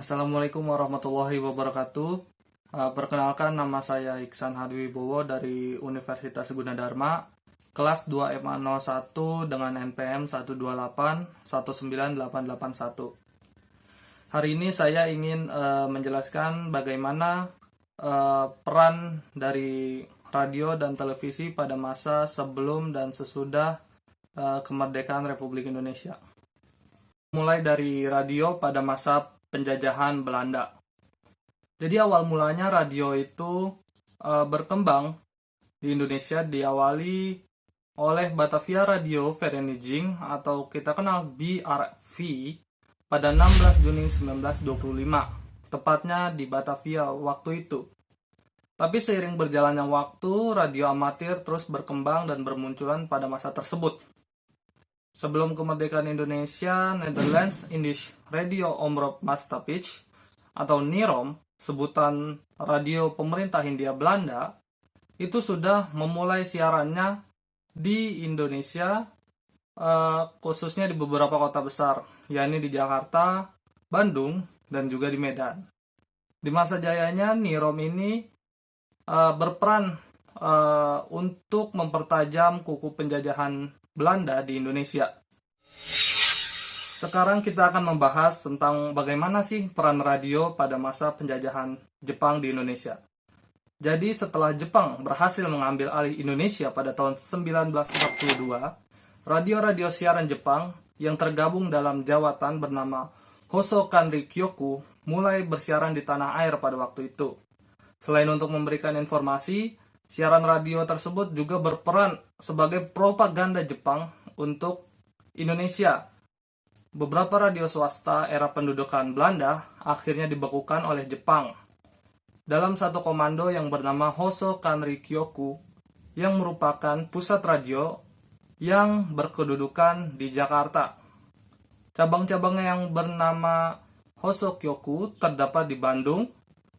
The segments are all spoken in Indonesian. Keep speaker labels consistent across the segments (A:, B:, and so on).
A: Assalamualaikum warahmatullahi wabarakatuh. Perkenalkan, nama saya Iksan Hadwibowo dari Universitas Gunadarma, kelas 2MA01 dengan NPM 128 19881. Hari ini saya ingin menjelaskan bagaimana peran dari radio dan televisi pada masa sebelum dan sesudah kemerdekaan Republik Indonesia. Mulai dari radio pada masa penjajahan Belanda. Jadi awal mulanya radio itu berkembang di Indonesia diawali oleh Batavia Radio Vereniging atau kita kenal BRV pada 16 Juni 1925, tepatnya di Batavia waktu itu. Tapi seiring berjalannya waktu, radio amatir terus berkembang dan bermunculan pada masa tersebut. Sebelum kemerdekaan Indonesia, Netherlands Indisch Radio Omroep Maatschappij atau NIROM, sebutan radio pemerintah Hindia Belanda, itu sudah memulai siarannya di Indonesia, khususnya di beberapa kota besar, yakni di Jakarta, Bandung, dan juga di Medan. Di masa jayanya, NIROM ini berperan untuk mempertajam kuku penjajahan Belanda di Indonesia. Sekarang kita akan membahas tentang bagaimana sih peran radio pada masa penjajahan Jepang di Indonesia. Jadi setelah Jepang berhasil mengambil alih Indonesia pada tahun 1942, radio-radio siaran Jepang yang tergabung dalam jawatan bernama Hoso Kanri Kyoku mulai bersiaran di tanah air pada waktu itu. Selain untuk memberikan informasi, siaran radio tersebut juga berperan sebagai propaganda Jepang untuk Indonesia. Beberapa radio swasta era pendudukan Belanda akhirnya dibekukan oleh Jepang dalam satu komando yang bernama Hoso Kanri Kyoku yang merupakan pusat radio yang berkedudukan di Jakarta. Cabang-cabangnya yang bernama Hoso Kyoku terdapat di Bandung,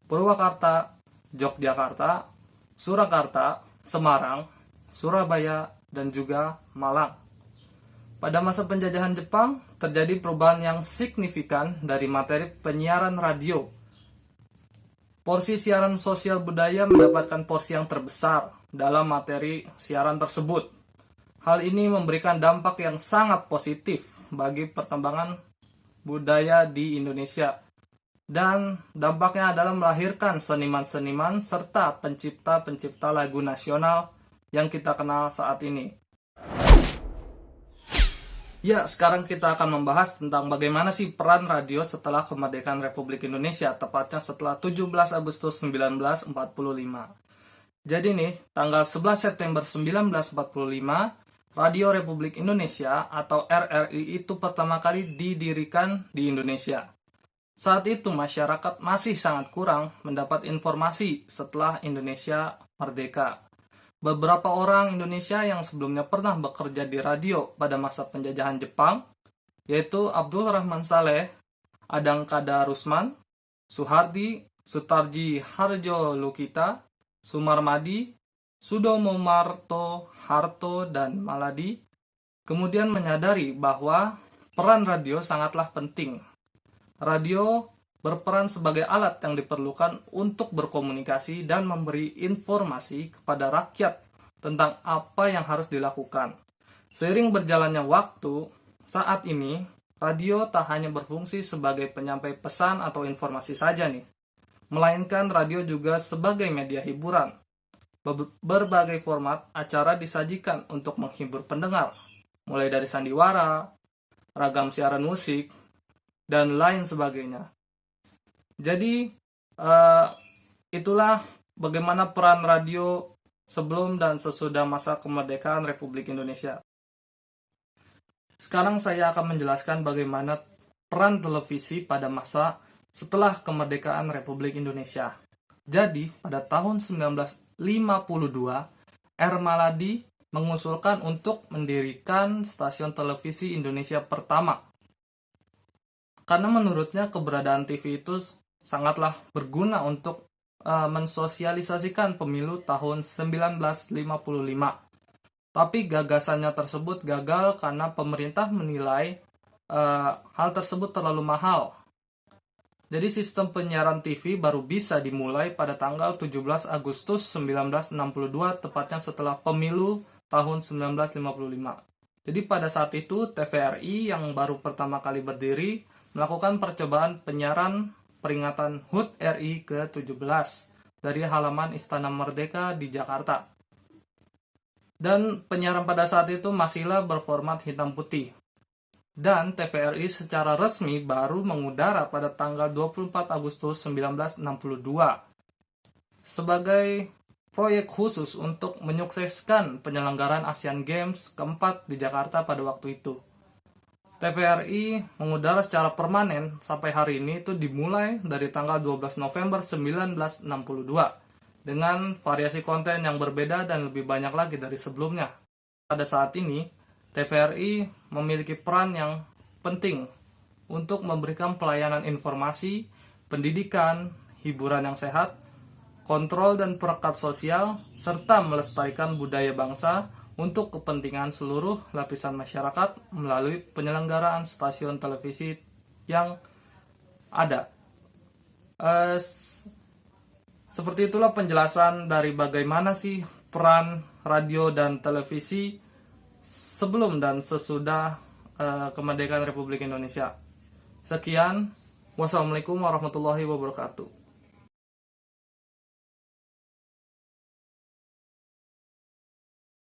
A: Purwakarta, Yogyakarta, Surakarta, Semarang, Surabaya, dan juga Malang. Pada masa penjajahan Jepang, terjadi perubahan yang signifikan dari materi penyiaran radio. Porsi siaran sosial budaya mendapatkan porsi yang terbesar dalam materi siaran tersebut. Hal ini memberikan dampak yang sangat positif bagi perkembangan budaya di Indonesia. Dan dampaknya adalah melahirkan seniman-seniman serta pencipta-pencipta lagu nasional yang kita kenal saat ini. Ya, sekarang kita akan membahas tentang bagaimana sih peran radio setelah kemerdekaan Republik Indonesia, tepatnya setelah 17 Agustus 1945. Jadi nih, tanggal 11 September 1945, Radio Republik Indonesia atau RRI itu pertama kali didirikan di Indonesia. Saat itu masyarakat masih sangat kurang mendapat informasi setelah Indonesia merdeka. Beberapa orang Indonesia yang sebelumnya pernah bekerja di radio pada masa penjajahan Jepang, yaitu Abdul Rahman Saleh, Adang Kada Rusman, Suhardi, Sutarji Harjo Lukita, Sumarmadi, Sudomo Marto Harto, dan Maladi, kemudian menyadari bahwa peran radio sangatlah penting. Radio berperan sebagai alat yang diperlukan untuk berkomunikasi dan memberi informasi kepada rakyat tentang apa yang harus dilakukan. Seiring berjalannya waktu, saat ini radio tak hanya berfungsi sebagai penyampai pesan atau informasi saja nih, melainkan radio juga sebagai media hiburan. Berbagai format acara disajikan untuk menghibur pendengar, mulai dari sandiwara, ragam siaran musik, dan lain sebagainya. Jadi, itulah bagaimana peran radio sebelum dan sesudah masa kemerdekaan Republik Indonesia. Sekarang saya akan menjelaskan bagaimana peran televisi pada masa setelah kemerdekaan Republik Indonesia. Jadi, pada tahun 1952, R. Maladi mengusulkan untuk mendirikan stasiun televisi Indonesia pertama. Karena menurutnya keberadaan TV itu sangatlah berguna untuk mensosialisasikan pemilu tahun 1955. Tapi gagasannya tersebut gagal karena pemerintah menilai hal tersebut terlalu mahal. Jadi sistem penyiaran TV baru bisa dimulai pada tanggal 17 Agustus 1962, tepatnya setelah pemilu tahun 1955. Jadi pada saat itu TVRI yang baru pertama kali berdiri melakukan percobaan penyiaran peringatan HUT RI ke-17 dari halaman Istana Merdeka di Jakarta. Dan penyiaran pada saat itu masihlah berformat hitam putih. Dan TVRI secara resmi baru mengudara pada tanggal 24 Agustus 1962 sebagai proyek khusus untuk menyukseskan penyelenggaraan Asian Games keempat di Jakarta pada waktu itu. TVRI mengudara secara permanen sampai hari ini itu dimulai dari tanggal 12 November 1962 dengan variasi konten yang berbeda dan lebih banyak lagi dari sebelumnya. Pada saat ini, TVRI memiliki peran yang penting untuk memberikan pelayanan informasi, pendidikan, hiburan yang sehat, kontrol dan perekat sosial, serta melestarikan budaya bangsa untuk kepentingan seluruh lapisan masyarakat melalui penyelenggaraan stasiun televisi yang ada. Seperti itulah penjelasan dari bagaimana sih peran radio dan televisi sebelum dan sesudah kemerdekaan Republik Indonesia. Sekian, wassalamualaikum warahmatullahi wabarakatuh.